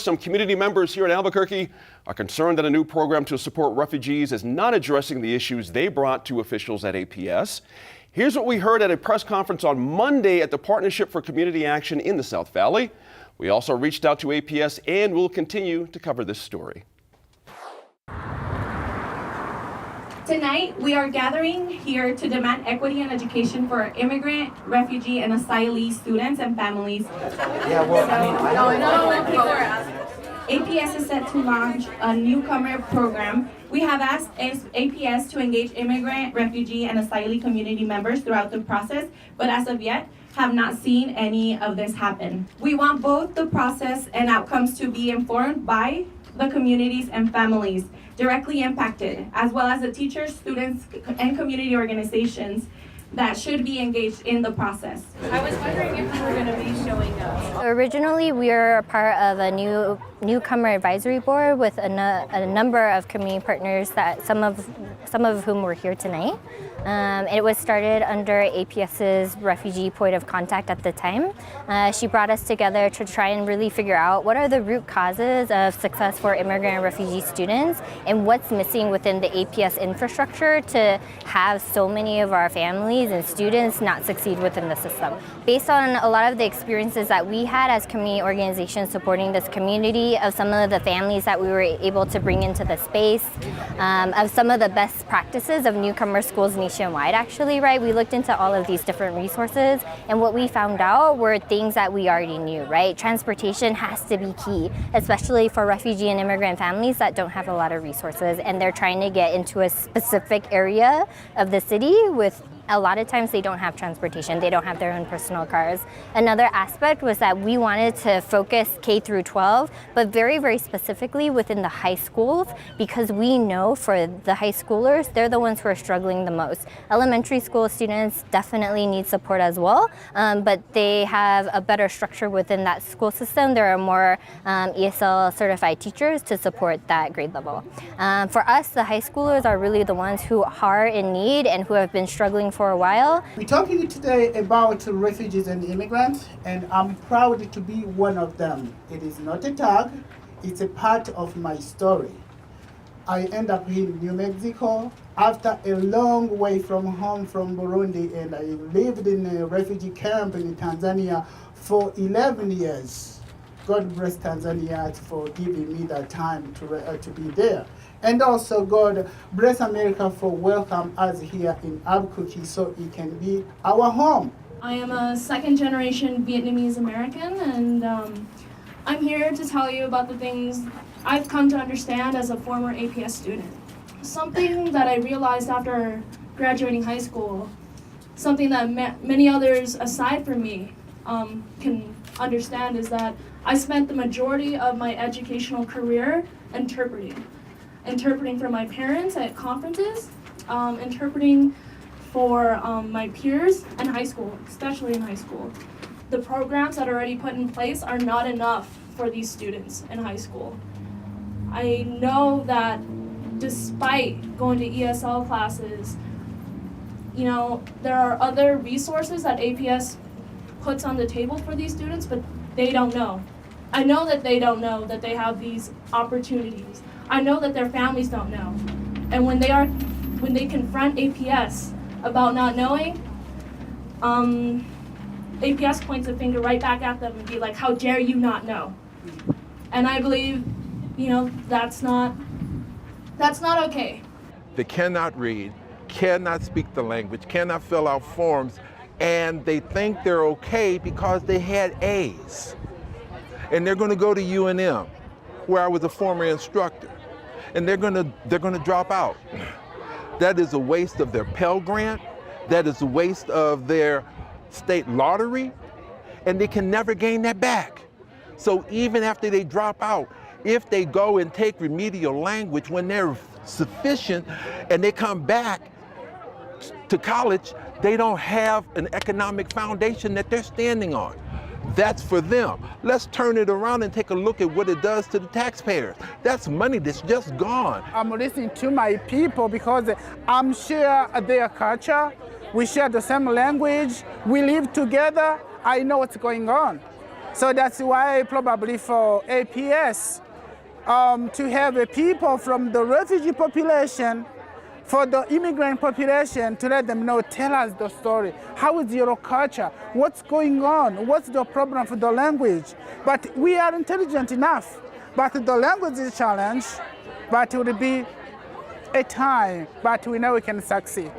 Some community members here in Albuquerque are concerned that a new program to support refugees is not addressing the issues they brought to officials at APS. Here's what we heard at a press conference on Monday at the Partnership for Community Action in the South Valley. We also reached out to APS and will continue to cover this story. Tonight, we are gathering here to demand equity and education for immigrant, refugee, and asylee students and families. APS is set to launch a newcomer program. We have asked APS to engage immigrant, refugee, and asylee community members throughout the process, but as of yet, have not seen any of this happen. We want both the process and outcomes to be informed by the communities and families directly impacted, as well as the teachers, students, and community organizations that should be engaged in the process. I was wondering if you were going to be showing up. Originally, we were a part of a newcomer advisory board with a number of community partners that some of whom were here tonight. It was started under APS's refugee point of contact at the time. She brought us together to try and really figure out what are the root causes of success for immigrant and refugee students and what's missing within the APS infrastructure to have so many of our families and students not succeed within the system. Based on a lot of the experiences that we had as community organizations supporting this community, of some of the families that we were able to bring into the space, of some of the best practices of newcomer schools nationwide, actually, right? We looked into all of these different resources, and what we found out were things that we already knew, right? Transportation has to be key, especially for refugee and immigrant families that don't have a lot of resources, and they're trying to get into a specific area of the city with a lot of times they don't have transportation, they don't have their own personal cars. Another aspect was that we wanted to focus K through 12, but very, very specifically within the high schools, because we know for the high schoolers, they're the ones who are struggling the most. Elementary school students definitely need support as well, but they have a better structure within that school system. There are more ESL certified teachers to support that grade level. For us, the high schoolers are really the ones who are in need and who have been struggling for a while. We're talking today about refugees and immigrants, and I'm proud to be one of them. It is not a tag, it's a part of my story. I end up in New Mexico after a long way from home from Burundi, and I lived in a refugee camp in Tanzania for 11 years. God bless Tanzania for giving me that time to be there. And also God bless America for welcome us here in Albuquerque so it can be our home. I am a second generation Vietnamese American, and I'm here to tell you about the things I've come to understand as a former APS student. Something that I realized after graduating high school, something that many others aside from me can understand, is that I spent the majority of my educational career interpreting for my parents at conferences, interpreting for my peers in high school, especially in high school. The programs that are already put in place are not enough for these students in high school. I know that despite going to ESL classes, you know, there are other resources that APS puts on the table for these students, but they don't know. I know that they don't know that they have these opportunities. I know that their families don't know. And when they confront APS about not knowing, APS points a finger right back at them and be like, how dare you not know? And I believe, you know, that's not okay. They cannot read, cannot speak the language, cannot fill out forms, and they think they're okay because they had A's. And they're gonna go to UNM, where I was a former instructor, and they're gonna drop out. That is a waste of their Pell Grant, that is a waste of their state lottery, and they can never gain that back. So even after they drop out, if they go and take remedial language when they're sufficient and they come back to college, they don't have an economic foundation that they're standing on. That's for them. Let's turn it around and take a look at what it does to the taxpayers. That's money that's just gone. I'm listening to my people because I'm share their culture. We share the same language. We live together. I know what's going on. So that's why probably for APS, to have people from the refugee population, for the immigrant population, to let them know, tell us the story. How is your culture? What's going on? What's the problem for the language? But we are intelligent enough, but the language is a challenge, but it will be a time, but we know we can succeed.